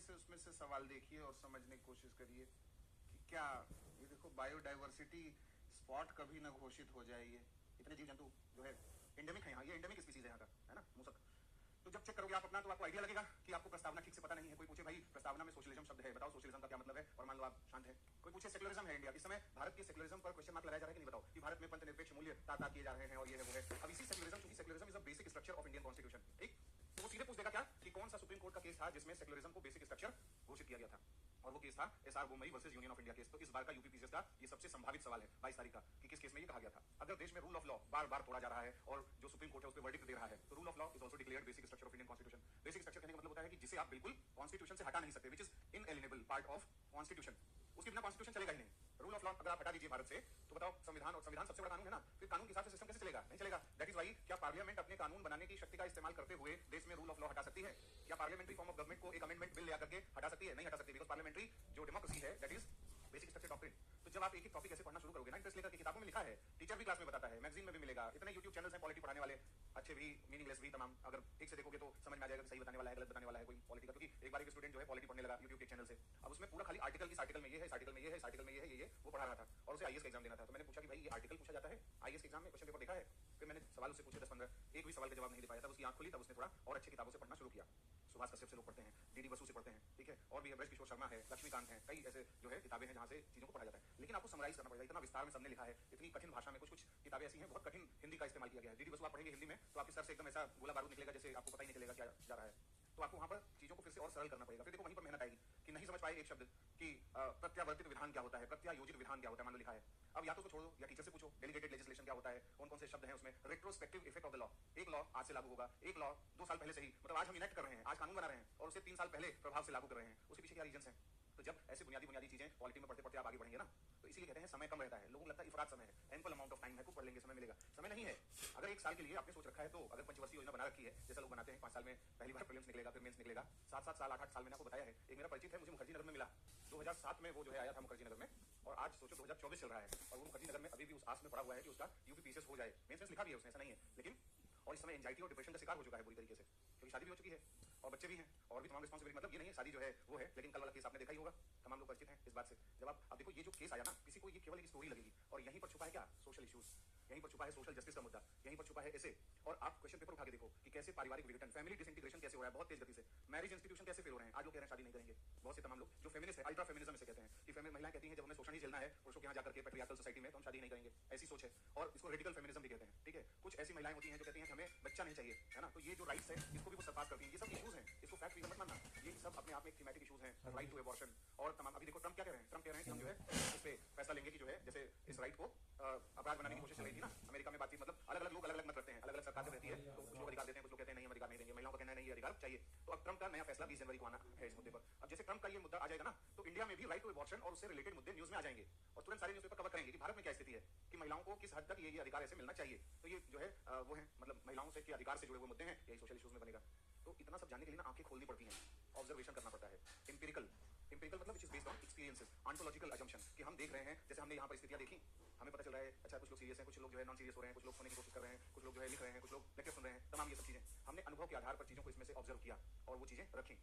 से उसमें से सवाल देखिए और समझने की कोशिश करिए कि क्या ये देखो बायोडाइवर्सिटी स्पॉट कभी ना घोषित हो जाए। ये इतने जीव जंतु जो है एंडेमिक है यहाँ, ये एंडेमिक स्पीसीज है यहाँ का, है ना, मूसक। तो जब चेक करोगे आप अपना तो आपको आइडिया लगेगा कि आपको प्रस्तावना ठीक से पता नहीं है। कोई पूछे भाई प्रस्तावना में सोशलिज्म शब्द है, बताओ सोशलिज्म का क्या मतलब है, और मान लो आप शांत है। कोई पूछे सेक्युलरिज्म है इंडिया, इस समय भारत के सेक्युलरिज्म पर क्वेश्चन मार्क लगाया जा रहा है कि नहीं, बताओ कि भारत में पंथ निरपेक्ष मूल्य ताता किए जा रहे हैं और ये है वो है। अब इसी सेक्युलरिज्म, क्योंकि secularism is a basic structure of Indian constitution, ठीक, तो वो सीधे पूछ देगा क्या कि कौन सा सुप्रीम कोर्ट का केस था जिसमें सेक्युलरिज्म को बेसिक स्ट्रक्चर घोषित किया गया था, और वो केस था SR Bommai versus union of India case. तो इस बार का यूपीपीसीएस का ये सबसे संभावित सवाल है 22 तारीख का कि किस केस में ये कहा गया था। अगर देश में रूल ऑफ लॉ बार बार तोड़ा जा रहा है और जो सुप्रीम कोर्ट है उस पर वर्डिक्ट दे रहा है, तो rule of law is also declared basic structure of Indian constitution. Basic structure कहने का मतलब होता है कि जिसे आप बिल्कुल कॉन्स्टिट्यूशन से हटा नहीं सकते, which is inalienable part of constitution. उसके बिना कॉन्स्टिट्यूशन चलेगा ही नहीं। रूल ऑफ लॉ अगर आप हटा दीजिए भारत से, तो बताओ संविधान, और संविधान सबसे बड़ा कानून है ना, फिर कानून के हिसाब से सिस्टम कैसे चलेगा? नहीं चलेगा। दैट इज वाई क्या पार्लियामेंट अपने कानून बनाने की शक्ति का इस्तेमाल करते हुए देश में रूल ऑफ लॉ हटा सकती है? क्या पार्लियामेंट्री फॉर्म ऑफ गवर्नमेंट को एक अमेंडमेंट बिल ले आकर के हटा सकती है? नहीं हटा सकती, बिकॉज पार्लियामेंट्री जो डेमोक्रेसी है that is basic structure doctrine. तो जब आप एक एक टॉपिक ऐसे पढ़ना शुरू करोगे ना, इंटरेस्ट लेकर के, किताबों में लिखा है, टीचर भी क्लास में बताता है, मैगजीन में भी मिलेगा, इतने यूट्यूब चैनल्स हैं पॉलिटी पढ़ाने वाले, अच्छे भी मीनिंगलेस भी तमाम। अगर ठीक से देखोगे तो समझ में आ जाएगा कि सही बताने वाला है, गलत बताने वाला है कोई पॉलिटी का। क्योंकि एक बार एक स्टूडेंट जो है पॉलिटी पढ़ने लगा यूट्यूब के चैनल से, अब उसमें पूरा खाली आर्टिकल, इस आर्टिकल में ये है, इस आर्टिकल में ये है, इस आर्टिकल में ये है, ये वो पढ़ा रहा था, और उसे आईएएस का एग्जाम देना था। तो मैंने पूछा कि भाई ये आर्टिकल पूछा जाता है आईएएस के एग्जाम में, क्वेश्चन पेपर देखा है? फिर मैंने सवाल उससे पूछे 10-15, एक भी सवाल का जवाब नहीं दे पाया। तब उसकी आंख खुली, तब उसने थोड़ा और अच्छी किताबों से पढ़ना शुरू किया। सुभाष कश्यप से लोग पढ़ते हैं, डीडी बसु से पढ़ते हैं, ठीक है, और भी है, ब्रजकिशोर शर्मा है, लक्ष्मीकांत है, कई ऐसे जो है किताबें हैं जहां से चीजों को पढ़ा जाता है। लेकिन आपको समराइज करना पड़ेगा, इतना विस्तार में सबने लिखा है, इतनी कठिन भाषा में। कुछ किताबें ऐसी हैं बहुत कठिन हिंदी का इस्तेमाल किया गया है। डीडी बसु आप पढ़ेंगे हिंदी में तो आपके सर से एकदम ऐसा गोला बारूद निकलेगा जैसे आपको पता ही नहीं चलेगा क्या जा रहा है। तो आपको वहां पर चीजों को फिर से और सरल करना पड़ेगा। फिर देखो वहीं पर मेहनत आएगी कि नहीं समझ पाए एक शब्द कि प्रत्यावर्तित विधान क्या होता है, प्रत्यायोजित विधान क्या होता है, मान लो लिखा है। अब या तो उसको छोड़ो या टीचर से पूछो डेलीगेटेड लेजिस्लेशन क्या होता है, कौन कौन से शब्द हैं उसमें, retrospective effect of the law, एक लॉ आज से लागू होगा, एक लॉ 2 साल पहले से ही, मतलब आज हम इनेक्ट कर रहे हैं, आज कानून बना रहे हैं और उसे 3 साल पहले प्रभाव से लागू कर रहे हैं, उसके पीछे क्या रीजंस हैं। तो जब ऐसी बुनियादी चीजें पॉलिटी में पढ़ते पढ़ते आप आगे बढ़ेंगे ना, तो इसीलिए कहते हैं समय कम रहता है। लोगों को लगता है इफरात समय है, एम्पल अमाउंट ऑफ टाइम है, खूब पढ़ लेंगे समय मिलेगा। समय नहीं है। अगर 1 साल के लिए आपने सोच रखा है, तो अगर पंचवर्षीय योजना बना रखी है, जैसा लोग बनाते हैं, 5 साल में पहली बार प्रीलिम्स निकलेगा, फिर मेंस निकलेगा, 7-7 साल 8-8 साल मैंने आपको बताया है। एक मेरा परिचित है, मुझे मुखर्जी नगर में मिला 2007 में, वो जो है आया था मुखर्जी नगर में, और आज सोचो 2024 चल रहा है और वो मुखर्जी नगर में अभी भी उस आस में पड़ा हुआ है कि उसका यूपीपीसीएस हो जाए। मेंस लिखा भी है उसने, ऐसा नहीं है, लेकिन और इस समय एंजाइटी और डिप्रेशन का शिकार हो चुका है बुरी तरीके से, क्योंकि शादी भी हो चुकी है और बच्चे भी हैं और भी तमाम रिस्पांसिबिलिटी। मतलब ये नहीं है शादी जो है वो है, लेकिन कल वाला केस आपने देखा ही होगा, तमाम लोग परिचित हैं इस बात से। जब आप अब देखो ये जो केस आया ना, किसी को ये केवल एक स्टोरी लगेगी, और यहीं पर छुपा है क्या, सोशल इश्यूज, यहीं पर छुपा है सोशल जस्टिस का मुद्दा, यहीं पर छुपा है ऐसे। और आप क्वेश्चन पेपर उठा के देखो कि कैसे पारिवारिक विघटन, फैमिली डिसइंटीग्रेशन कैसे हो रहा है बहुत तेज गति से, मैरिज इंस्टीट्यूशन कैसे फेल हो रहे हैं। आज लोग कह रहे हैं शादी नहीं करेंगे, बहुत से तमाम लोग जो फेमिनिस्ट है, अल्ट्रा फेमिनिज्म से कहते हैं कि महिलाएं कहती हैं जब हमें शोषण ही झेलना है पुरुषों के यहाँ जाकर के पैट्रियार्कल सोसाइटी में, तो हम शादी नहीं करेंगे, ऐसी सोच है। और इसको रेडिकल फेमिनिज्म भी कहते हैं, ठीक है। कुछ ऐसी महिलाएं होती हैं जो कहती हैं कि हमें बच्चा नहीं चाहिए, है ना, तो ये जो राइट्स है इसको भी वो सरपास करती हैं। ये सब इश्यूज हैं, इसको फैक्ट फिगर मत मानना, ये सब अपने आप में थीमेटिक इश्यूज हैं, राइट टू एबॉर्शन और तमाम। अभी देखो ट्रम्प क्या कह रहे हैं, ट्रम्प कह रहे हैं कि हम जो है इस पे फैसला लेंगे कि जो है जैसे इस राइट को अपराध बनाने की कोशिश चल रही थी ना अमेरिका में, बातचीत, मतलब अलग अलग लोग अलग अलग मत करते हैं, अलग अलग सरकार रहती है, तो कुछ लोग अधिकार देते हैं, कुछ लोग कहते हैं नहीं हम अधिकार नहीं देंगे, महिलाओं का कहना है नहीं ये अधिकार चाहिए। तो अब ट्रम्प का नया फैसला 20 जनवरी को आना है इस मुद्दे पर। अब जैसे ट्रम्प का ये मुद्दा आ जाएगा ना, तो इंडिया में भी राइट टू एबॉर्शन और उससे रिलेटेड मुद्दे न्यूज में आ जाएंगे और तुरंत सारे न्यूज़पेपर कवर करेंगे कि भारत में क्या स्थिति है, कि महिलाओं को किस हद तक ये अधिकार ऐसे मिलना चाहिए। तो ये जो है वो है, मतलब महिलाओं से के अधिकार से जुड़े हुए मुद्दे हैं, यही सोशल इश्यूज में बनेगा। तो इतना सब जानने के लिए ना आंखें खोलनी पड़ती हैं, ऑब्जर्वेशन करना पड़ता है, एम्पिरिकल मतलब which is based on experiences, ontological assumption, कि हम देख रहे हैं, जैसे हमने यहाँ पर स्थितियां देखी, हमें पता चल रहा है अच्छा कुछ लोग सीरियस हैं, कुछ लोग जो है नॉन सीरियस हो रहे हैं, कुछ लोग सोने की कोशिश कर रहे हैं, कुछ लोग जो है लिख रहे हैं, कुछ लोग लेक्चर सुन रहे हैं, तमाम ये सब चीजें हमने अनुभव के आधार पर चीजों को इसमें से ऑब्जर्व किया और वो चीजें रखी।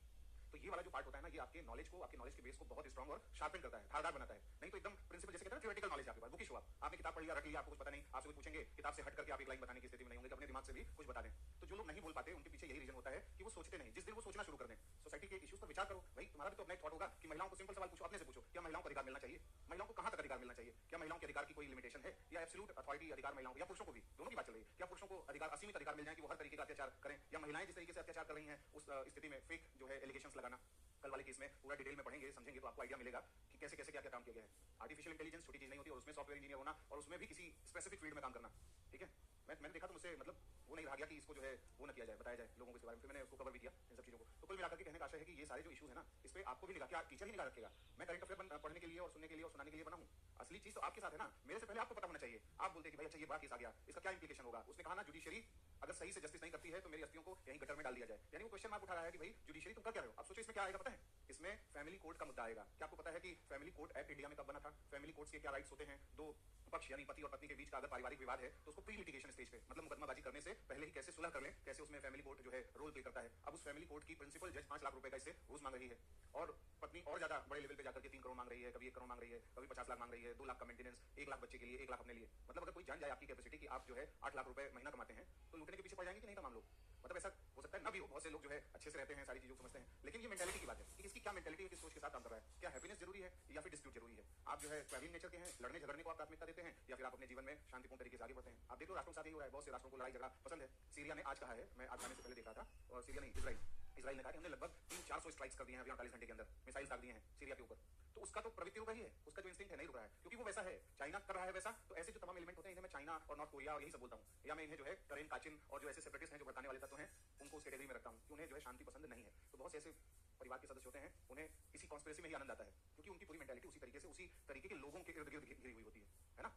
तो ये वाला जो पार्ट होता है ना, ये आपके नॉलेज को, आपके नॉलेज के बेस को बहुत स्ट्रॉन्ग और शार्पन करता है, धारदार बनाता है। नहीं तो एकदम प्रिंसिपल जैसे कहते हैं थ्योरेटिकल नॉलेज आपके पास, बुकिश हो आपने किताब पढ़ लिया, रख लिया, आपको कुछ पता नहीं, आपसे कुछ पूछेंगे किताब से हट करके आप एक लाइन बताने की स्थिति में नहीं होंगे, अपने दिमाग से भी कुछ बता दें। तो जो लोग नहीं बोल पाते उनके पीछे यही रीजन होता है कि वो सोचते नहीं। जिस दिन वो सोचना शुरू कर दें, सोसाइटी के इश्यूज पर विचार करो, भाई तुम्हारा भी तो अपना थॉट होगा कि महिलाओं को सिंपल सवाल पूछो, अपने से पूछो, क्या महिलाओं को अधिकार मिलना चाहिए, महिलाओं को कहां तक अधिकार मिलना चाहिए, क्या महिलाओं के अधिकार की कोई लिमिटेशन है, या एब्सोल्यूट अथॉरिटी अधिकार महिलाओं को या पुरुषों को भी, दोनों की बात चल रही है, क्या पुरुषों को अधिकार असीमित अधिकार मिल जाए कि वो हर तरीके का अत्याचार करें, या महिलाएं जिस तरीके से अत्याचार कर रही हैं उस स्थिति में फेक जो है एलिगेशंस लगाना। कल वाले केस में पूरा डिटेल में पढ़ेंगे, समझेंगे, तो आपको आइडिया मिलेगा कि कैसे कैसे क्या क्या काम किया गया है। आर्टिफिशियल इंटेलिजेंस छोटी चीज नहीं होती, और उसमें सॉफ्टवेयर इंजीनियर होना और उसमें भी किसी स्पेसिफिक फील्ड में काम करना, ठीक है। मैंने देखा तो मुझसे मतलब वो नहीं रहा गया कि इसको जो है वो न किया जाए, बताया जाए लोगों को इसके बारे में, फिर मैंने उसको कवर भी किया इन सब चीजों को। तो कुल मिलाकर के कहने का आशय है कि ये सारे जो इश्यूज है ना, इस पे आपको भी निगाह, क्या टीचर ही निगाह रखेगा? मैं करंट अफेयर पढ़ने के लिए और सुनने के लिए और सुनाने के लिए बना हूं, असली चीज तो आपके साथ है ना, मेरे से पहले आपको पता होना चाहिए। आप बोलते हैं कि भाई अच्छा ये बड़ा केस आ गया, इसका क्या इंप्लीकेशन होगा। उसने कहा ना जुडिशरी अगर सही से जस्टिस नहीं करती है तो मेरी अस्थियों को यहीं गटर में डाल दिया जाए, यानी वो क्वेश्चन मार्क उठा रहा है कि भाई जुडिशरी तुम कर क्या रहे हो। अब सोचो इसमें क्या आएगा पता है, इसमें फैमिली कोर्ट का मुद्दा आएगा। क्या आपको पता है कि फैमिली कोर्ट एक्ट इंडिया में कब बना था, फैमिली कोर्ट्स के क्या राइट्स होते हैं, दो पक्ष यानी पति और पत्नी के बीच का अगर पारिवारिक विवाद है तो उसको प्री लिटिगेशन स्टेज पे, मतलब मुकदमाबाजी करने से पहले ही कैसे सुलह कर लें, कैसे उसमें फैमिली कोर्ट जो है रोल प्ले करता है। अब उस फैमिली कोर्ट की प्रिंसिपल जज 5 लाख रुपए का इससे घूस मांग रही है, लिए, 1 लाख अपने लिए, मतलब अगर कोई जान जाए आपकी कैपेसिटी कि आप जो है 8 लाख रुपए महीना कमाते हैं, तो लूटने के पीछे पड़ जाएंगे कि नहीं तमाम लोग? मतलब ऐसा हो सकता है ना भी हो, बहुत से लोग जो है अच्छे से रहते हैं, सारी चीजों को समझते हैं, लेकिन ये मेंटालिटी की बात है कि किसकी क्या मेंटालिटी है, किस सोच के साथ काम कर रहा है। क्या हैप्पीनेस जरूरी है या फिर डिस्प्यूट जरूरी है? आप जो है क्लैविंग नेचर के हैं, लड़ने झगड़ने को आप प्राथमिकता देते हैं, या फिर आप अपने जीवन में शांतिपूर्ण तरीके से आगे बढ़ते हैं? आप देखो राष्ट्रों के साथ ही हो रहा है, बहुत से राष्ट्रों को लड़ाई झगड़ा पसंद है। सीरिया ने आज कहा है, मैं आज आने से पहले देख रहा था, और सीरिया नहीं, इजराइल ने कहा कि हमने लगभग 300-400 स्ट्राइक्स कर दिए हैं अभी 48 घंटे के अंदर, मिसाइल दाग दिए हैं सीरिया के ऊपर। तो उसका तो प्रवृत्ति रुक रही है, उसका जो इंस्टिंक्ट है नहीं रुक रहा है, क्योंकि वो वैसा है, चाइना कर रहा है वैसा। तो ऐसे जो तमाम एलिमेंट होते हैं, इन्हें मैं चाइना और नॉर्थ कोरिया और यही सब बोलता हूँ, या मैं इन्हें जो है करेन काचिन और जो ऐसे सेपरेटिस्ट हैं, जो भड़काने वाले तत्व हैं, उनको उस कैटेगरी में रखता हूँ कि उन्हें जो है शांति पसंद नहीं है। तो बहुत से ऐसे परिवार के सदस्य होते हैं, उन्हें किसी कॉन्स्पिरेसी में ही आनंद आता है, क्योंकि उनकी पूरी मेंटालिटी उसी तरीके से, उसी तरीके के लोगों के इर्द गिर्द घिरी हुई होती है ना।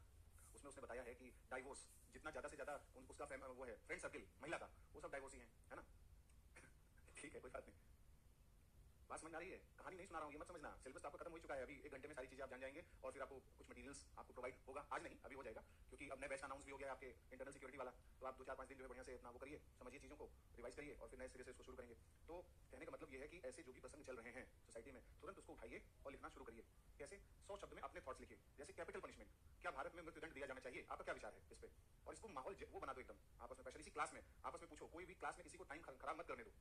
उसमें उसने बताया है कि डाइवोर्स जितना ज्यादा से ज्यादा उसका वो है फ्रेंड सर्किल महिला का, वो सब डाइवोर्स ही है ना। ठीक है, कोई बात नहीं, बात समझ आ रही है? कहानी नहीं सुना रहा हूँ, ये मत समझना, सिलेबस आपका खत्म हो चुका है, अभी 1 घंटे में सारी चीजें आप जान जाएंगे, और फिर आपको कुछ मटेरियल्स आपको प्रोवाइड होगा, आज नहीं अभी हो जाएगा, क्योंकि अब नए बैच अनाउंस भी हो गया आपके इंटरनल सिक्योरिटी वाला। तो आप 2-4-5 दिन जो है बढ़िया से अपना वो करिए, समझिए चीजों को, रिवाइज करिए, और फिर नए सिरे से इसको शुरू करेंगे। तो कहने का मतलब ये है कि ऐसे जो भी प्रसंग चल रहे हैं सोसाइटी में, तुरंत उसको उठाइए और लिखना शुरू करिए। कैसे? 100 शब्द में अपने थॉट्स लिखिए। जैसे कैपिटल पनिशमेंट, क्या भारत में मृत्युदंड दिया जाना चाहिए? आपका क्या विचार है इस पे? और इसको माहौल वो बना दो एकदम आपस में, स्पेशली क्लास में आपस में पूछो, कोई भी क्लास में किसी को टाइम खराब मत करने दो,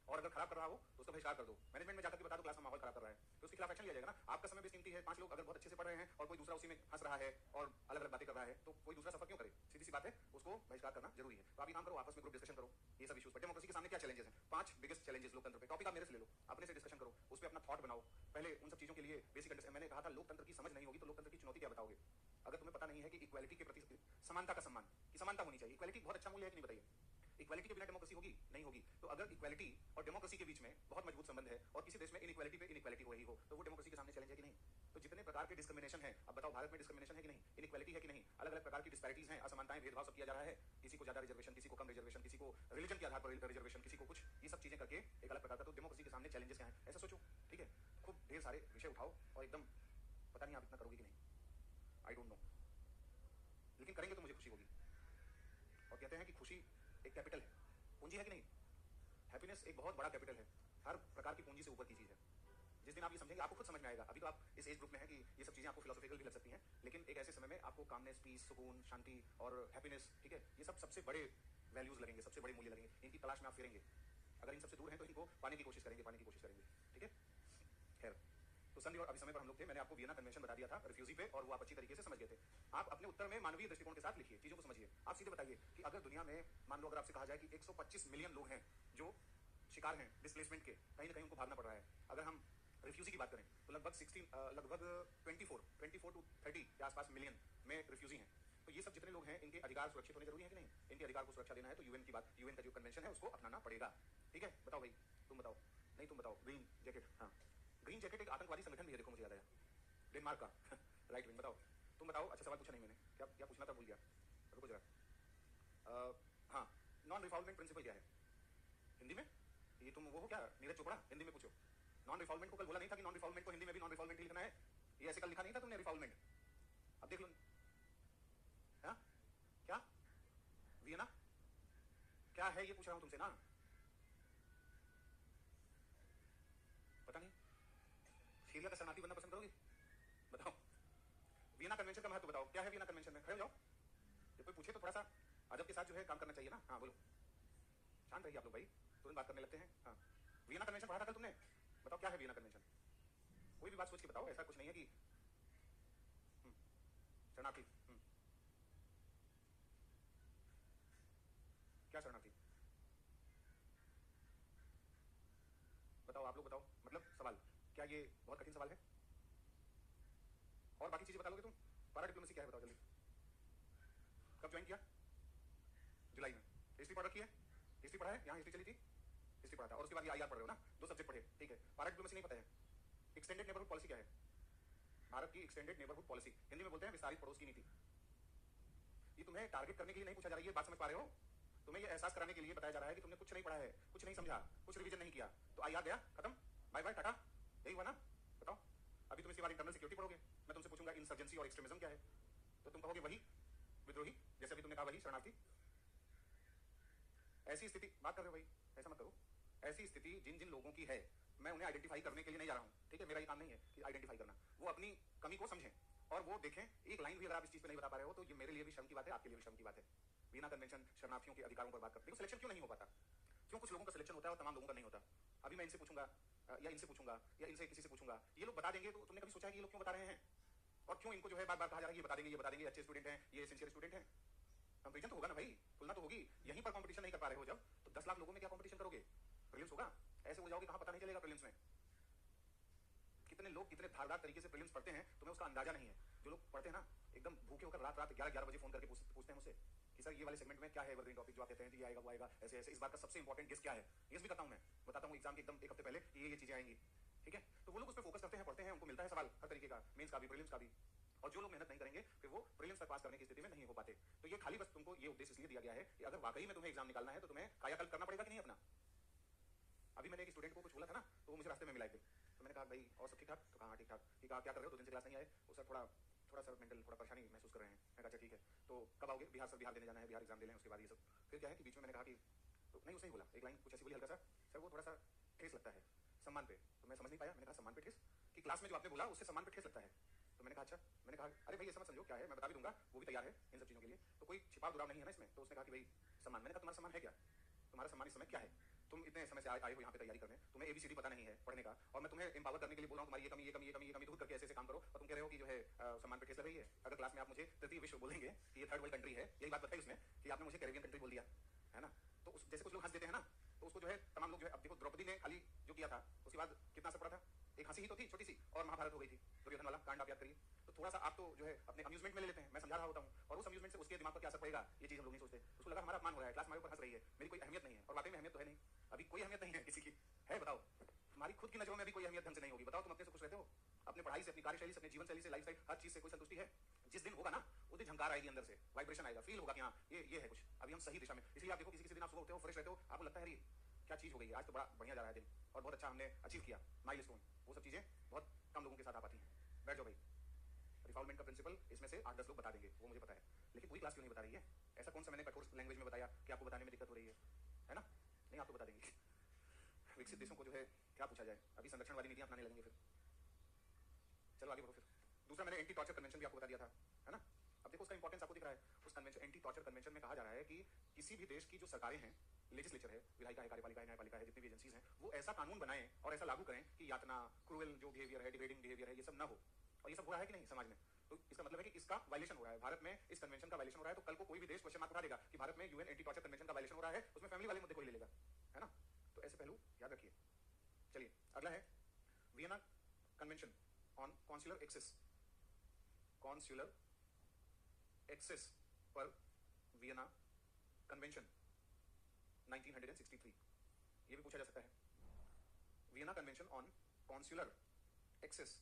और अगर खराब कर रहा हो तो उसका बहिष्कार कर दो। मैनेजमेंट में जाकर के बता दो क्लास में माहौल खराब कर रहा है, तो उसके खिलाफ एक्शन लिया जाएगा ना। आपका समय भी कीमती है, 5 लोग अगर बहुत अच्छे से पढ़ रहे हैं और कोई दूसरा उसी में हंस रहा है और अलग अलग बातें कर रहा है, तो कोई दूसरा सफर क्यों करे? सीधी सी बात है, उसको बहिष्कार करना जरूरी है। तो आप काम करो, आपस में ग्रुप डिस्कशन करो ये सब इश्यूज पर। डेमोक्रेसी के सामने क्या चैलेंजेस हैं? 5 बिगेस्ट चैलेंजेस लोकतंत्र पे, टॉपिक आप मेरे से ले लो, अपने से डिस्कशन करो, उस पर अपना थॉट बनाओ। पहले उन सब चीजों के लिए बेसिक अंडरस्टैंडिंग, मैंने कहा था लोकतंत्र की समझ नहीं होगी तो लोकतंत्र की चुनौती क्या बताओगे? अगर तुम्हें पता नहीं है कि इक्वालिटी के प्रति, समानता का सम्मान की समानता होनी चाहिए, इक्वालिटी बहुत अच्छा मूल्य है कि नहीं बताइए? इक्वालिटी के बिना डेमोक्रेसी होगी? नहीं होगी। तो अगर इक्वालिटी और डेमोक्रेसी के बीच में बहुत मजबूत संबंध है, और किसी देश में इनइक्वालिटी पे इनइक्वालिटी हो रही हो, तो वो डेमोक्रेसी के सामने चैलेंज है कि नहीं? तो जितने प्रकार के डिस्क्रिमिनेशन है, अब बताओ भारत में डिस्क्रिमिनेशन है कि नहीं, इनइक्वालिटी है कि नहीं, अलग अलग प्रकार की डिस्पैरिटीज हैं, असमानताएं, भेदभाव सब किया जा रहा है, किसी को ज्यादा रिजर्वेशन, किसी को कम रिजर्वेशन, किसी को रिलीजन के आधार पर रिजर्वेशन, किसी को कुछ, ये सब चीजें करके एक अलग प्रकार का। तो डेमोक्रेसी के सामने चैलेंजेस क्या है, ऐसा सोचो। ठीक है, खूब ढेर सारे विषय उठाओ और एकदम, पता नहीं आप इतना करोगे कि नहीं, आई डोंट नो, लेकिन करेंगे तो मुझे खुशी होगी। और कहते हैं कि खुशी एक कैपिटल है, पूंजी है कि नहीं? हैप्पीनेस एक बहुत बड़ा कैपिटल है, हर प्रकार की पूंजी से ऊपर की चीज है। जिस दिन आप ये समझेंगे आपको खुद समझ में आएगा। अभी तो आप इस एज ग्रुप में हैं कि ये सब चीजें आपको फिलोसॉफिकल भी लग सकती हैं, लेकिन एक ऐसे समय में आपको कामनेस, पीस, सुकून, शांति और हैप्पीनेस, ठीक है, ये सब सबसे बड़े वैल्यूज लगेंगे, सबसे बड़े मूल्य लगेंगे। इनकी तलाश में आप फिरेंगे, अगर इन सबसे दूर हैं तो इनको पाने की कोशिश करेंगे, पाने की कोशिश करेंगे। ठीक है, खैर, तो संधि और अभिसमय पर हम लोग थे, मैंने आपको वियना कन्वेंशन बता दिया था रिफ्यूजी पे, और वो आप अच्छी तरीके से समझ गए थे। आप अपने उत्तर में मानवीय दृष्टिकोण के साथ लिखिए, चीजों को समझिए। आप सीधे बताइए कि अगर दुनिया में मान लो अगर आपसे कहा जाए कि 125 मिलियन लोग हैं जो शिकार हैं डिस्प्लेसमेंट के, कहीं ना कहीं उनको भागना पड़ रहा है। अगर हम रिफ्यूजी की बात करें तो लगभग 24 टू 30 के आसपास मिलियन में रिफ्यूजी हैं। तो ये सब जितने लोग हैं, इनके अधिकार सुरक्षित होने जरूरी है कि नहीं? इनके अधिकार को सुरक्षा देना है तो यूएन की बात, यूएन का जो कन्वेंशन है उसको अपनाना पड़ेगा। ठीक है, बताओ भाई, तुम बताओ, नहीं तुम बताओ। ग्रीन जैकेट, हाँ, ग्रीन जैकेट एक आतंकवादी संगठन भी है, देखो मुझे याद आया, डेनमार्क का राइट विंग। बताओ, तुम बताओ। अच्छा सवाल पूछा नहीं मैंने, क्या क्या पूछना था, भूल गया, रुको जरा। हाँ, नॉन रिफॉल्वमेंट प्रिंसिपल क्या है हिंदी में? ये तुम वो हो क्या, नीरज चोपड़ा? हिंदी में पूछो। नॉन रिफॉल्वमेंट को कल बोला नहीं था कि नॉन रिफॉल्वमेंट को हिंदी में भी नॉन रिफॉल्वमेंट ही लिखना है? ये ऐसे कल लिखा नहीं था तुमने रिफॉल्वमेंट? अब देख लो। हाँ क्या वियना क्या है ये पूछ रहा हूं तुमसे ना, पता नहीं। सीरिया का शरणार्थी बनना पसंद करोगे? बताओ। वियना कन्वेंशन का महत्व बताओ, क्या है वियना कन्वेंशन में? खड़े हो जाओ, जब कोई पूछे तो थोड़ा सा अदब के साथ जो है काम करना चाहिए ना। हाँ बोलो, शांत रहिए आप लोग भाई, तुरंत बात करने लगते हैं। हाँ, वियना कन्वेंशन पढ़ा था कल तुमने, बताओ क्या है वियना कन्वेंशन? कोई भी बात सोच के बताओ, ऐसा कुछ नहीं है कि शरणार्थी। क्या शरणार्थी? बताओ आप लोग, बताओ, मतलब सवाल क्या ये बहुत कठिन सवाल है? और बाकी चीजें बता लोगे तुम? पारा डिप्लोमेसी क्या है बताओ जल्दी। कब ज्वाइन किया? जुलाई में। हिस्ट्री पढ़ रखी है? हिस्ट्री पढ़ा है? यहाँ हिस्ट्री चली थी, हिस्ट्री पढ़ा था, और उसके बाद ये आईआर पढ़ रहे हो ना, 2 सब्जेक्ट पढ़े। ठीक है, पारा डिप्लोमेसी नहीं पता है? एक्सटेंडेड नेबरहुड पॉलिसी क्या है? भारत की एक्सटेंडेड नेबरहुड पॉलिसी, हिंदी में बोलते हैं विस्तारित पड़ोस की नीति। ये तुम्हें टारगेट करने के लिए नहीं पूछा जा रहा है, ये बात समझ पा रहे हो? तुम्हें ये एहसास कराने के लिए बताया जा रहा है कि तुमने कुछ नहीं पढ़ा है, कुछ नहीं समझा, कुछ रिवीजन नहीं किया, तो आईआर गया, खत्म, बाय बाय, टाटा, यही हुआ ना? बताओ, अभी तुम इसके बाद इंटरनल सिक्योरिटी पढ़ोगे, मैं तुमसे पूछूंगा इंसर्जेंसी और एक्सट्रीमिज्म क्या है, तो तुम कहोगे वही विद्रोही, जैसे अभी तुमने कहा वही शरणार्थी। ऐसी स्थिति, बात कर रहे हो भाई, ऐसा मत करो। ऐसी स्थिति जिन जिन लोगों की है, मैं उन्हें आइडेंटिफाई करने के लिए नहीं जा रहा हूं, ठीक है, मेरा ये काम नहीं है कि आइडेंटिफाई करना, वो अपनी कमी को समझें, और वो देखें, एक लाइन भी अगर आप इस चीज पे नहीं बता पा रहे हो तो ये मेरे लिए भी शर्म की बात है, आपके लिए भी शर्म की बात है। वियना कन्वेंशन शरणार्थियों के अधिकारों पर बात करते हैं, सिलेक्शन क्यों नहीं हो पाता? क्यों कुछ लोगों का सिलेक्शन होता है और तमाम लोगों का नहीं होता? अभी मैं इनसे पूछूंगा या इनसे पूछूंगा या इनसे किसी से पूछूंगा, ये लोग बता देंगे, तो तुमने कभी सोचा है कि ये लोग क्यों बता रहे हैं? और क्यों इनको जो है बार बार कहा जा रहा है ये बता देंगे, ये बता देंगे, अच्छे स्टूडेंट हैं, ये सिंसियर स्टूडेंट हैं? कंपेरिजन तो होगा ना भाई, तुलना तो होगी। यहीं पर कंपटीशन नहीं कर पा रहे हो जब, तो 10 लाख लोगों में क्या कंपटीशन करोगे? प्रीलिम्स होगा, ऐसे हो जाओगे कहां पता नहीं चलेगा प्रीलिम्स में। कितने लोग कितने धारदार तरीके से प्रीलिम्स पढ़ते हैं तुम्हें उसका अंदाजा नहीं है। जो लोग पढ़ते हैं ना एकदम भूखे होकर रात रात 11-11 बजे फोन करके पूछते हैं मुझसे कि सर ये वाले सेगमेंट में क्या है एवरग्रीन टॉपिक जो आप कहते हैं ये आएगा वो आएगा, ऐसे ऐसे, इस बार का सबसे इंपॉर्टेंट गेस क्या है? गेस भी करता हूं मैं, बताता हूं एग्जाम के एकदम एक हफ्ते पहले ये चीजें आएंगी, ठीक है? तो वो लोग उस पर फोकस करते हैं, पढ़ते हैं, उनको मिलता है सवाल हर तरीके का, मेंस का भी प्रीलिम्स का भी। और जो लोग मेहनत नहीं करेंगे फिर वो प्रीलिम्स तक पास करने की स्थिति में नहीं हो पाते। तो ये खाली बस तुमको ये उद्देश्य इसलिए दिया गया है कि अगर वाकई में तुम्हें एग्जाम निकालना है तो तुम्हें कायाकल्प करना पड़ेगा कि नहीं अपना। अभी मैंने एक स्टूडेंट को कुछ बोला था ना, तो वो मुझे रास्ते में मिलाए थे, तो मैंने कहा भाई और सब ठीक ठाक? तो कहा हाँ ठीक ठाक। ठीक है, क्या कर रहे हो? 2 दिन से क्लास नहीं आए? वो सर थोड़ा सर मेंटल थोड़ा परेशानी महसूस कर रहे हैं। मैं कहा अच्छा ठीक है, तो कब आओगे? बिहार सर, बिहार देने जाना है, बिहार एग्जाम दे लें उसके बाद ये सब। फिर क्या है कि बीच में मैंने कहा कि तो नहीं, उसने ही बोला एक लाइन कुछ ऐसी बोली हल्का सा, सर वो थोड़ा सा ठेस लगता है सम्मान पे। तो मैं समझ नहीं पाया, मैंने कहा सम्मान पे ठेस? कि क्लास में जो आपने बोला उससे सम्मान पे ठेस लगता है? तो मैंने कहा अच्छा। मैंने कहा अरे भाई ये समझ समझो क्या है, मैं बता भी दूंगा, वो भी तैयार है इन सब चीजों के लिए, तो कोई छिपा दुराव नहीं है ना इसमें। तो उसने कहा कि भाई सम्मान। मैंने कहा तुम्हारा सम्मान है क्या? तुम्हारा सम्मान इस समय क्या है? तुम इतने समय से आए हो यहाँ पे तैयारी करने, तुम्हें एबीसीडी पता नहीं है पढ़ने का, और मैं तुम्हें एम्पावर करने के लिए बोल रहा हूँ तुम्हारी ये कमी ये कमी ये कमी ये कमी दूर करके ऐसे ऐसे काम करो, और तुम कह रहे हो कि जो है सम्मान पे ठेस लग रही है। अगर क्लास में आप मुझे तृतीय विश्व बोलेंगे कि ये थर्ड वर्ल्ड कंट्री है, यही बात बताई उसमें कि आपने मुझे कैरेबियन कंट्री बोल दिया है ना, तो जैसे कुछ लोग हंस देते हैं ना, तो उसको जो है तमाम लोग जो है, अब देखो द्रौपदी ने खाली जो किया था उसके बाद कितना असर पड़ा था? एक हंसी ही तो थी छोटी सी, और महाभारत हो गई थी, दुर्योधन वाला कांड आप याद करिए। तो थोड़ा सा आप तो जो है अपने अम्यूजमेंट में ले लेते हैं, मैं समझा रहा होता हूँ, और उस अम्यूजमेंट से उसके दिमाग पर क्या असर पड़ेगा ये चीज हम लोग नहीं सोचते। उसको लगा हमारा अपमान हो रहा है, क्लास हमारे ऊपर हंस रही है, मेरी कोई अहमियत नहीं है, और वाकई में अहमियत तो है नहीं, अभी कोई अहमियत नहीं है किसी की, है बताओ? तुम्हारी खुद की नजरों में भी कोई अहमियत ढंग से नहीं होगी, बताओ तुम अपने से खुश रहते हो? अपने पढ़ाई से, अपनी कार्यशैली से, अपने जीवन शैली से, लाइफ स्टाइल, हर चीज से कोई संतुष्टि है? जिस दिन होगा ना उस दिन झंकार आएगी अंदर से, वाइब्रेशन आएगा, फील होगा कि हाँ ये है कुछ, अभी हम सही दिशा में। इसलिए आप देखो किसी दिन आप सुबह उठते हो फ्रेश रहते हो, आपको लगता है अरे क्या चीज हो गई, आज तो बड़ा बढ़िया जा रहा है दिन, और बहुत अच्छा हमने अचीव किया, माइलस्टोन। वो सब चीजें बहुत कम लोगों के साथ आ पाती हैं। बैठ जाओ भाई, रिफॉर्मेंट का प्रिंसिपल इसमें से 8-10 लोग बता देंगे, वो मुझे पता है, लेकिन पूरी क्लास क्यों नहीं बता रही है? ऐसा कौन सा मैंने कठोर लैंग्वेज में बताया कि आपको बताने में दिक्कत हो रही है ना? नहीं, आपको बता देंगे। विकसित देशों को जो है क्या पूछा जाए, अभी संरक्षणवादी नीतियां अपनाने लगेंगे फिर। चलो आगे बढ़ो। फिर दूसरा मैंने एंटी टॉर्चर कन्वेंशन भी आपको बता दिया था, है ना? अब देखो उसका इंपॉर्टेंस आपको दिख रहा है। उस कन्वेंशन, एंटी टॉर्चर कन्वेंशन में कहा जा रहा है कि किसी भी देश की जो सरकारें हैं, लेजिस्लेचर है, विधायिका है, कार्यपालिका है, न्यायपालिका है, जितनी भी एजेंसीज हैं, वो ऐसा कानून बनाएं और ऐसा लागू करें कि यातना, क्रूएल जो बिहेवियर है, डिग्रेडिंग बिहेवियर है, ये सब ना हो। और ये सब हो रहा है कि नहीं समाज में? तो इसका मतलब है कि इसका वायलेशन हो रहा है भारत में, इस कन्वेंशन का वायलेशन हो रहा है। तो कल को कोई भी देश क्वेश्चन मार्क उठा देगा कि भारत में यूएन एंटी टॉर्चर कन्वेंशन का वायलेशन हो रहा है, उसमें फैमिली वाले मुद्दे कोई ले लेगा, है ना? तो ऐसे पहलू याद रखिए। चलिए अगला है Vienna convention on consular access, consular access पर वियना कन्वेंशन 1963। ये भी पूछा जा सकता है, Vienna convention on consular access,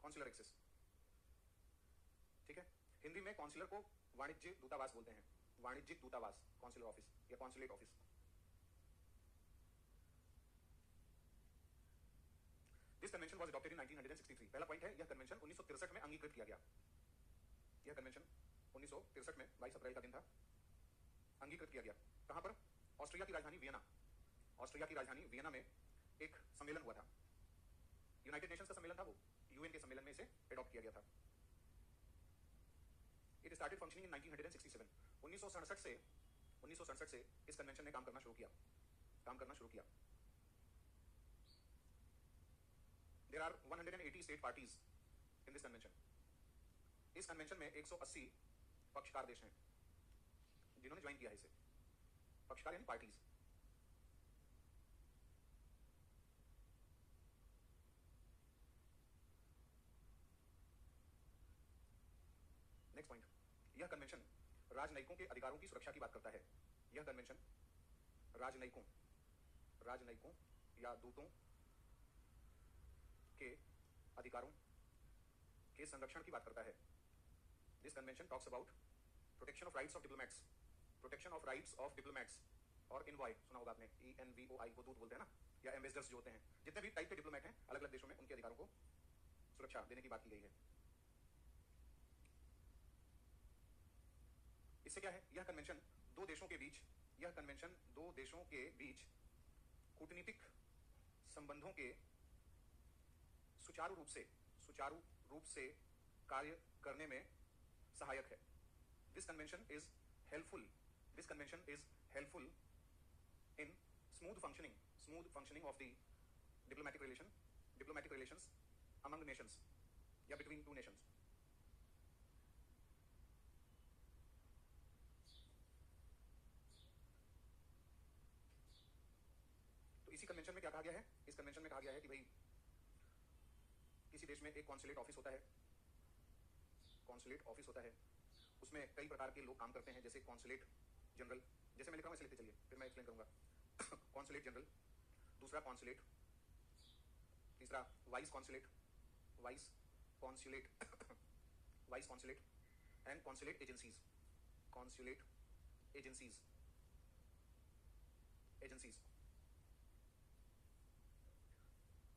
consular access, ठीक है? हिंदी में कॉन्सुलर को वाणिज्यिक दूतावास बोलते हैं, वाणिज्यिक दूतावास, कॉन्सुलर ऑफिस या consulate office. This convention was adopted in 1963। पहला पॉइंट है, यह कन्वेंशन 1963 में अंगीकृत किया गया। यह कन्वेंशन 1963 में 22 अप्रैल का दिन था, अंगीकृत किया गया। कहां पर? ऑस्ट्रिया की राजधानी वियना, ऑस्ट्रिया की राजधानी वियना में एक सम्मेलन हुआ था, यूनाइटेड नेशंस का सम्मेलन था, वो यूएन के सम्मेलन में इसे एडॉप्ट किया गया था। इट स्टार्टेड फंक्शनिंग इन 1967। 1967 से इस कन्वेंशन ने काम करना शुरू किया। There are 180 state parties in this convention. इस कन्वेंशन में 180 पक्षकार देश हैं जिन्होंने ज्वाइन किया है इसे। पक्षकार यानी पार्टीज। नेक्स्ट पॉइंट, यह कन्वेंशन राजनयिकों के अधिकारों की सुरक्षा की बात करता है। यह कन्वेंशन राजनयिकों या दूतों के अधिकारों के संरक्षण की बात करता है। This convention talks about protection of rights of diplomats, protection of rights of diplomats, और इनवॉय सुना होगा आपने, ENVOI को दूत बोलते हैं ना, या एम्बेसडर्स जो होते हैं, जितने भी टाइप के डिप्लोमैट हैं अलग अलग देशों में, उनके अधिकारों को सुरक्षा देने की बात की गई है। इससे क्या है? यह कन्वेंशन दो देशों के बीच कूटनीतिक संबंधों के सुचारू रूप से कार्य करने में सहायक है. This convention is helpful. This convention is helpful in smooth functioning of the diplomatic relations among nations या between two nations. तो इसी कन्वेंशन में क्या कहा गया है? इस कन्वेंशन में कहा गया है कि भाई किसी देश में एक कॉन्सुलेट ऑफिस होता है. कॉन्सुलेट ऑफिस होता है, उसमें कई प्रकार के लोग काम करते हैं, जैसे कॉन्सुलेट जनरल, जैसे मैं लिख रहा हूँ ऐसे लिखते चलिए, फिर मैं एक्सप्लेन करूंगा. कॉन्सुलेट जनरल, दूसरा कॉन्सुलेट, तीसरा vice consulate, vice consulate and consulate agencies.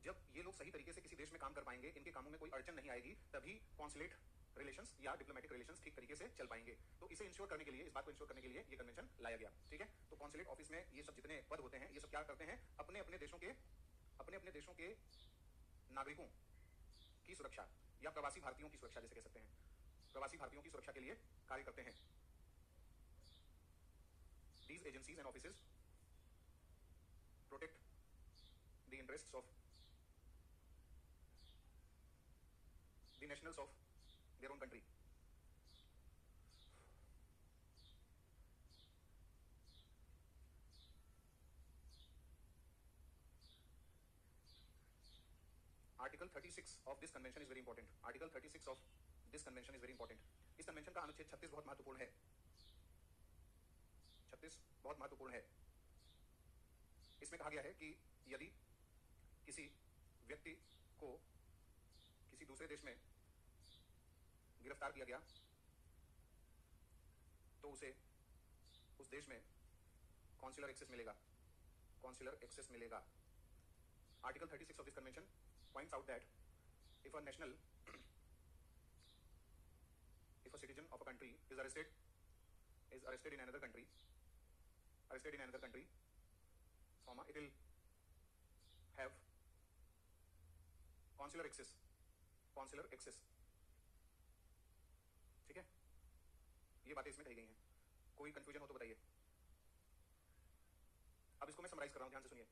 जब ये लोग सही तरीके से किसी देश में काम कर पाएंगे, इनके कामों में कोई अड़चन नहीं आएगी, तभी कॉन्सुलेट रिलेशंस या डिप्लोमेटिक रिलेशंस ठीक तरीके से चल पाएंगे. तो इसे इंश्योर करने के लिए, इस बात को इंश्योर करने के लिए ये कन्वेंशन लाया गया. ठीक है. तो कॉन्सुलेट ऑफिस में ये सब जितने पद होते हैं, ये सब क्या करते हैं? अपने अपने देशों के नागरिकों की सुरक्षा या प्रवासी भारतीयों की सुरक्षा, जैसे कह सकते हैं, प्रवासी भारतीयों की सुरक्षा के लिए कार्य करते हैं. These agencies and offices protect the interests of the nationals of their own country. Article 36 of this convention is very important. Article 36 of this convention is very important. इस कन्वेंशन का अनुच्छेद 36 बहुत महत्वपूर्ण है. 36 बहुत महत्वपूर्ण है. इसमें कहा गया है कि यदि किसी व्यक्ति को किसी दूसरे देश में गिरफ्तार किया गया, तो उसे उस देश में कॉन्सुलर एक्सेस मिलेगा. Article 36 of this convention points out that if a citizen of a country is arrested in another country, it will have consular access. ठीक है. ये बातें इसमें कही गई हैं. कोई कंफ्यूजन हो तो बताइए. अब इसको मैं समराइज कर रहा हूं, ध्यान से सुनिए.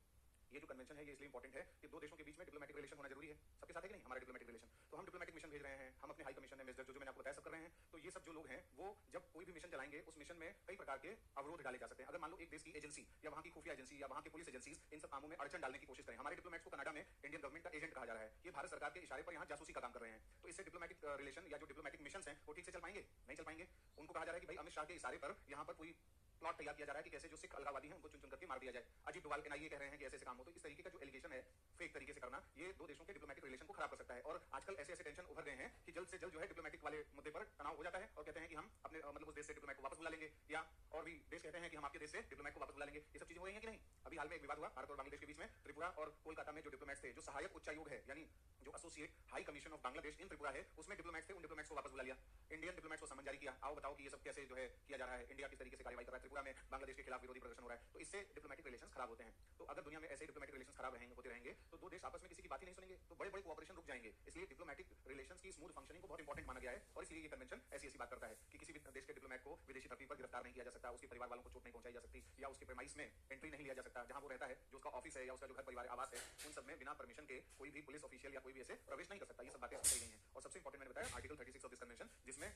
ये जो कन्वेंशन है ये इसलिए इंपॉर्टेंट है कि दो देशों के बीच में डिप्लोमेटिक रिलेशन होना जरूरी है. सबके साथ है कि नहीं हमारा डिप्लोमेटिक रिलेशन? तो हम डिप्लोमेटिक मिशन भेज रहे हैं, हम अपने हाई कमीशन एम्बेसडर जो मैंने आपको बताया सब कर रहे हैं. तो ये सब जो लोग हैं वो जब कोई भी मिशन चलाएंगे, उस मिशन में कई प्रकार के अवरोध डाले जा सकते हैं. अगर मान लो एक देश की एजेंसी या वहां की खुफिया एजेंसी या वहां की पुलिस एजेंसीज इन सब कामों में अड़चन डालने की कोशिश करें. हमारे डिप्लोमेट्स को कनाडा में इंडियन गवर्नमेंट का एजेंट कहा जा रहा है. ये भारत सरकार के इशारे पर यहाँ जासूसी का काम कर रहे हैं. तो इससे डिप्लोमेटिक रिलेशन या जो डिप्लोमेटिक मिशन हैं वो ठीक से चल पाएंगे? नहीं चल पाएंगे. उनको कहा जा रहा है कि भाई अमित शाह के इशारे पर यहाँ पर कोई प्लॉट तैयार किया जा रहा है कि कैसे जो सिख अलगाववादी हैं उनको चुन चुन करके मार दिया जाए. अजीत डोभाल एनआईए कह रहे हैं कि ऐसे काम हो. तो इस तरीके का जो एलिगेशन है फेक तरीके से करना, ये दो देशों के डिप्लोमेटिक रिलेशन को खराब कर सकता है. और आजकल ऐसे टेंशन उभर गए हैं कि जल्द से जल्द जो है डिप्लोमेटिक वाले मुद्दे पर तनाव हो जाता है और कहते हैं कि हम अपने मतलब उस देश से डिप्लोमेट को वापस बुला लेंगे, या और भी देश कहते हैं कि हम आपके देश से डिप्लोमेट को वापस बुला लेंगे. ये सब चीजें हो रही हैं कि नहीं? अभी हाल में एक विवाद हुआ भारत और बांग्लादेश के बीच में. त्रिपुरा और कोलकाता में जो डिप्लोमेट्स थे, जो सहायक उच्चायोग है यानी जो associate high commission of Bangladesh in Tripura है, उसमें डिप्लोमेट्स थे, उन डिप्लोमेट्स को वापस बुला लिया. इंडियन डिप्लोमेट्स को समन जारी किया. आओ बताओ कि ये सब कैसे जो है किया जा रहा है, इंडिया किस तरीके से कार्रवाई कर रहा है, त्रिपुरा में बांग्लादेश के खिलाफ विरोधी प्रदर्शन हो रहा है. तो इससे डिप्लोमेटिक रिलेशंस खराब होते हैं. तो अगर दुनिया में ऐसे डिप्लोमेटिक रिलेशंस खराब होते रहेंगे तो दो देश आपस में किसी की बात ही नहीं सुनेंगे, तो बड़े बड़े कोऑपरेशन रुक जाएंगे. इसलिए डिप्लोमेटिक रिलेशंस की स्मूथ फंक्शनिंग को बहुत इंपॉर्टेंट माना गया है. और इसलिए ये कन्वेंशन ऐसी बात करता है कि किसी भी देश के डिप्लोमेट को विदेशी धरती पर गिरफ्तार नहीं किया जा सकता, उसके परिवार वालों को चोट नहीं पहुंचाई जा सकती, या उसके प्रेमाइस में एंट्री नहीं लिया जा सकता. जहां वो रहता है, जो उसका ऑफिस है या उसका जो घर परिवार आवास है, उन सब में बिना परमिशन के कोई भी पुलिस ऑफिशियल या कोई भी ऐसे प्रवेश नहीं कर सकता. ये सब बातें कही गई हैं. और सबसे इंपॉर्टेंट मैंने बताया आर्टिकल 36 ऑफ दिस कन्वेंशन, जिसमें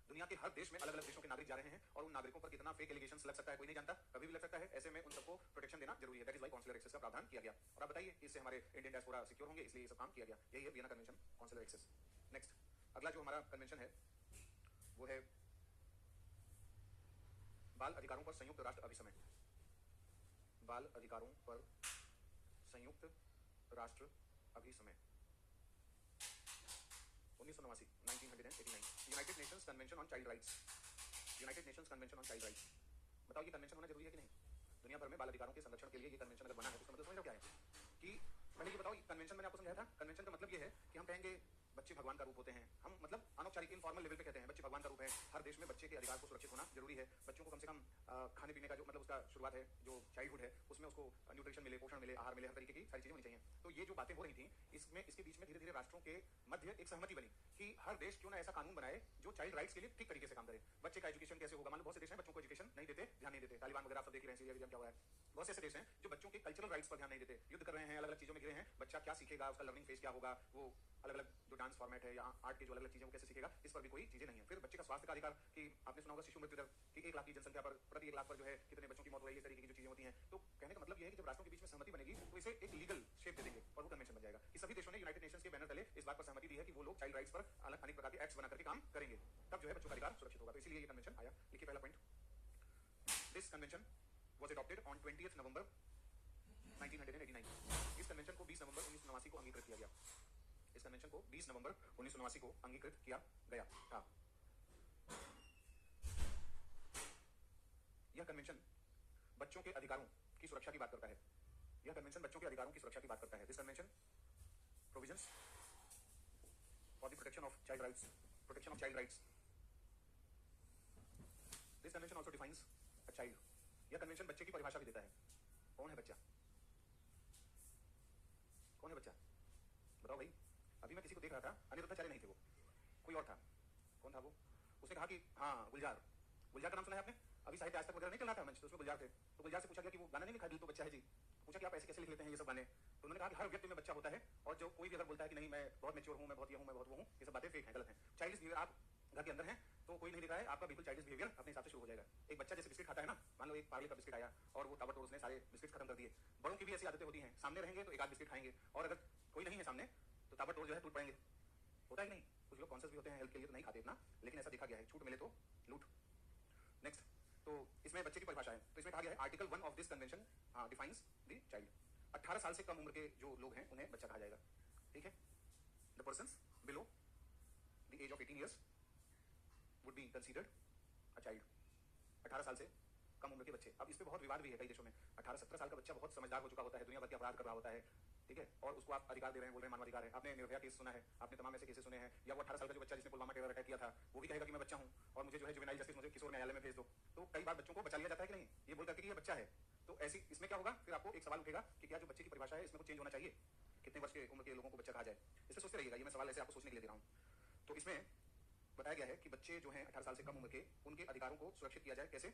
दुनिया के हर देश में अलग अलग देशों के नागरिक जा रहे हैं और उन नागरिकों पर कितना फेक एलिगेशंस लग सकता है कोई नहीं जानता, कभी भी लग सकता है. ऐसे में उन सबको प्रोटेक्शन देना जरूरी है. That is why consular access का प्रावधान किया गया. और आप बताइए इससे हमारे इंडियन डायस्पोरा सिक्योर होंगे, इसलिए ये सब काम किया गया. यही है Vienna convention, consular access. Next अगला जो हमारा कन्वेंशन है वो है बाल अधिकारों पर संयुक्त राष्ट्र अभिसमय. बाल अधिकारों पर संयुक्त राष्ट्र अभिसमय 1989 United Nations convention on child rights. United Nations convention on child rights. बताओ ये कन्वेंशन होना जरूरी है कि नहीं? दुनिया भर में बाल अधिकारों के संरक्षण के लिए ये कन्वेंशन अगर बना है तो इसका मतलब समझ रहे हो क्या है? कि पहले ये बताओ, कन्वेंशन मैंने आपको समझाया था. कन्वेंशन का मतलब ये है कि हम कहेंगे बच्चे भगवान का रूप होते हैं। हम मतलब अनौपचारिक इनफॉर्मल लेवल पे कहते हैं बच्चे भगवान का रूप है। हर देश में बच्चे के अधिकार को सुरक्षित होना जरूरी है। बच्चों को कम से कम खाने पीने का जो मतलब उसका शुरुआत है, जो चाइल्डहुड है, उसमें उसको न्यूट्रिशन मिले, पोषण मिले, आहार मिले, हर तरीके की सारी चीजें होनी चाहिए। तो ये जो बातें हो रही थी, इसमें इसके बीच में धीरे धीरे राष्ट्रों के मध्य एक सहमति बनी कि हर देश क्यों ना ऐसा कानून बनाए जो चाइल्ड राइट्स के लिए ठीक तरीके से काम करे। बच्चे का एजुकेशन कैसे होगा, मान लो बहुत से देश हैं बच्चों को एजुकेशन नहीं देते, ध्यान नहीं देते। तालिबान वगैरह आप सब देख रहे हैं, सीरिया क्या हुआ है। बहुत से ऐसे देश हैं जो बच्चों के कल्चरल राइट्स पर ध्यान नहीं देते, युद्ध कर रहे हैं, अलग अलग चीजों में गिरे हैं। बच्चा क्या सीखेगा, उसका लर्निंग फेज क्या होगा, वो अलग अलग जो डांस फॉर्मेट है या आर्ट की जो अलग अलग चीजें वो कैसे सीखेगा, इस पर भी कोई चीजें नहीं है। फिर बच्चे का स्वास्थ्य का अधिकार कि आपने सुना होगा शिशु मृत्यु दर कि 1 लाख की जनसंख्या पर प्रति 1 लाख पर जो है कितने बच्चों की मौत हो रही है, इस तरीके की जो चीजें होती हैं। तो कहने का मतलब ये है कि जब राष्ट्रों के बीच में सहमति बनेगी तो इसे एक लीगल शेप दे देंगे और वो कन्वेंशन बन जाएगा। कि सभी देशों ने यूनाइटेड नेशंस के बैनर तले इस बात पर सहमति दी है कि वो लोग चाइल्ड राइट्स पर अनेक प्रकार के एक्ट्स बना करके काम करेंगे, तब जो है बच्चों का अधिकार सुरक्षित होगा। तो इसीलिए ये कन्वेंशन आया। देखिए पहला point, this convention was adopted on 20th November 1989। इस कन्वेंशन को 20 नवंबर 1989 को अंगीकृत किया गया। इस कन्वेंशन को 20 नवंबर 1989 को अंगीकृत किया गया था। यह कन्वेंशन बच्चों के अधिकारों की सुरक्षा की बात करता है। यह कन्वेंशन बच्चों के अधिकारों की सुरक्षा की बात करता है। This convention provisions for the protection of child rights, protection of child rights. This convention also defines a child. यह कन्वेंशन बच्चे की परिभाषा भी देता है। कौन है बच्चा, कौन है बच्चा, बताओ भाई। अभी मैं किसी को देख रहा था, अनिरुद्धाचार्य नहीं थे, वो कोई और था। कौन था वो? उसने कहा कि हाँ गुलजार, गुलजार का नाम सुना है आपने? अभी साहित्य आज तक वगैरह नहीं चल रहा था मंच, तो उसमें गुलजार थे। तो गुलजार से पूछा गया कि वो गाना नहीं लिखा दिल तो बच्चा है जी। पूछा कि आप ऐसे कैसे लिख लेते हैं ये सब गाने? तो उन्होंने कहा कि हर व्यक्ति में बच्चा होता है और जो कोई भी अगर बोलता है कि नहीं मैं बहुत मैच्योर हूँ, मैं बहुत ये हूँ, मैं बहुत वो हूँ, ये सब बातें फेक हैं, गलत हैं। चाइल्डिश बिहेवियर, आप घर के अंदर हैं तो कोई नहीं दिख रहा है, आपका बिल्कुल चाइल्डिश बिहेवियर अपने हिसाब से शुरू हो जाएगा। एक बच्चा जैसे बिस्किट खाता है ना, मान लो एक पार्ले का बिस्किट आया और वो ताबड़तोड़ उसने सारे बिस्किट खत्म कर दिए। बड़ों की भी ऐसी आदतें होती हैं, सामने रहेंगे तो एक आध बिस्किट खाएंगे और अगर कोई नहीं है सामने तो ताबड़तोड़ जो है टूट पड़ेंगे। होता है कि नहीं? कुछ लोग कॉन्शियस भी होते हैं हेल्थ के लिए तो नहीं खाते इतना, लेकिन ऐसा देखा गया है, छूट मिले तो लूट। नेक्स्ट, तो इसमें बच्चे की परिभाषा है। तो इसमें कहा गया है article 1 of this convention defines the child. 18 साल से कम उम्र के जो लोग हैं उन्हें बच्चा कहा जाएगा। ठीक है, the persons below the age of 18 years would be considered a child. 18 साल से कम उम्र के बच्चे। अब इस पे बहुत विवाद भी है कई देशों में। 18-17 साल का बच्चा बहुत समझदार हो चुका होता है, दुनिया भर के अपराध कर रहा होता है, ठीक है, और उसको आप अधिकार दे रहे हैं, बोल रहे हैं मानवाधिकार है। आपने निर्भया केस सुना है, आपने तमाम ऐसे केसेस सुने हैं। या वो 18 साल का जो बच्चा जिसने पुलवामा टेरर अटैक किया था, वो भी कहेगा कि मैं बच्चा हूँ और मुझे जो है जुवेनाइल जस्टिस, मुझे किशोर न्यायालय में भेज दो। तो कई बार बच्चों को बचा लिया जाता है कि नहीं, ये बोल करके कि ये बच्चा है। तो ऐसी इसमें क्या होगा, फिर आपको एक सवाल उठेगा कि क्या जो बच्चे की परिभाषा है इसमें कुछ चेंज होना चाहिए, कितने वर्ष के उम्र के लोगों को बच्चा कहा जाए। इसे सोचते रहिएगा, ये मैं सवाल ऐसे आपको सोचने के लिए दे रहा हूँ। तो इसमें बताया गया है कि बच्चे जो हैं 18 साल से कम उम्र के, उनके अधिकारों को सुरक्षित किया जाए। कैसे?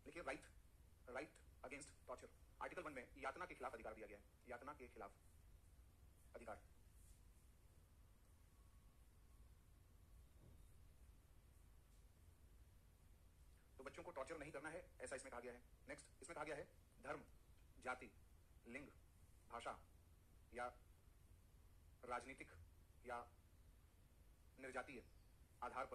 देखिए, राइट अगेंस्ट टॉर्चर। आर्टिकल 1 में यातना के खिलाफ अधिकार दिया गया है, यातना के खिलाफ अधिकार। तो बच्चों को टॉर्चर नहीं करना है, ऐसा इसमें कहा गया है। नेक्स्ट, इसमें कहा गया है धर्म, जाति, लिंग, भाषा या राजनीतिक या निर्जातीय आधार पर